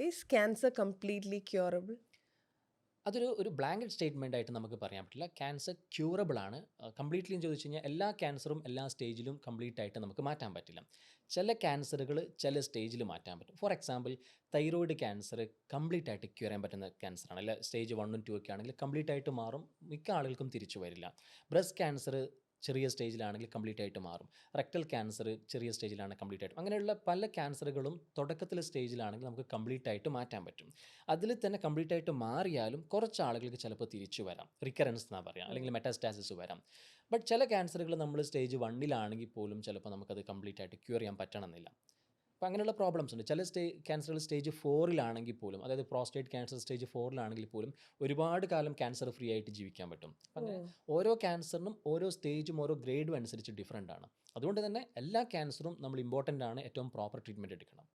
Is cancer completely curable? അതൊരു blanket statement ആയിട്ട് നമുക്ക് പറയാൻ പറ്റില്ല. ക്യാൻസർ ക്യൂറബിൾ ആണ്. കംപ്ലീറ്റ്ലി എന്ന് ചോദിച്ചു കഴിഞ്ഞാൽ എല്ലാ ക്യാൻസറും എല്ലാ സ്റ്റേജിലും കംപ്ലീറ്റ് ആയിട്ട് നമുക്ക് മാറ്റാൻ പറ്റില്ല. ചില ക്യാൻസറുകൾ ചില സ്റ്റേജിൽ മാറ്റാൻ പറ്റും. For example thyroid cancer complete ആയിട്ട് ക്യൂർ ചെയ്യാൻ പറ്റുന്ന ക്യാൻസറാണ്. അല്ല സ്റ്റേജ് 1ഉം 2 ഒക്കെ ആണെങ്കിൽ കംപ്ലീറ്റ് ആയിട്ട് മാറും. മിക്ക ആളുകൾക്കും തിരിച്ചു വരില്ല. ബ്രസ്റ്റ് ക്യാൻസർ ചെറിയ സ്റ്റേജിലാണെങ്കിൽ കംപ്ലീറ്റ് ആയിട്ട് മാറും. റെക്ടൽ ക്യാൻസർ ചെറിയ സ്റ്റേജിലാണ് കംപ്ലീറ്റ് ആയിട്ട്. അങ്ങനെയുള്ള പല ക്യാൻസറുകളും തുടക്കത്തിലെ സ്റ്റേജിലാണെങ്കിൽ നമുക്ക് കംപ്ലീറ്റ് ആയിട്ട് മാറ്റാൻ പറ്റും. അതിൽ തന്നെ കംപ്ലീറ്റ് ആയിട്ട് മാറിയാലും കുറച്ച് ആളുകൾക്ക് ചിലപ്പോൾ തിരിച്ചു വരാം. റിക്കറൻസ് എന്നാ പറയാം, അല്ലെങ്കിൽ മെറ്റാസ്റ്റാസിസ് വരാം. ബട്ട് ചില ക്യാൻസറുകൾ നമ്മൾ സ്റ്റേജ് 1ലാണെങ്കിൽ പോലും ചിലപ്പോൾ നമുക്കത് കംപ്ലീറ്റ് ആയിട്ട് ക്യൂർ ചെയ്യാൻ പറ്റണമെന്നില്ല. അപ്പോൾ അങ്ങനെയുള്ള പ്രോബ്ലംസ് ഉണ്ട്. ചില ക്യാൻസറുകൾ സ്റ്റേജ് 4ലാണെങ്കിൽ പോലും, അതായത് പ്രോസ്റ്റേറ്റ് ക്യാൻസർ സ്റ്റേജ് 4ലാണെങ്കിൽ പോലും ഒരുപാട് കാലം ക്യാൻസർ ഫ്രീ ആയിട്ട് ജീവിക്കാൻ പറ്റും. അങ്ങനെ ഓരോ ക്യാൻസറിനും ഓരോ സ്റ്റേജും ഓരോ ഗ്രേഡും അനുസരിച്ച് ഡിഫറൻ്റ് ആണ്. അതുകൊണ്ട് തന്നെ എല്ലാ ക്യാൻസറും നമ്മൾ ഇമ്പോർട്ടൻ്റ് ആണ്. ഏറ്റവും പ്രോപ്പർ ട്രീറ്റ്മെൻറ്റ് എടുക്കണം.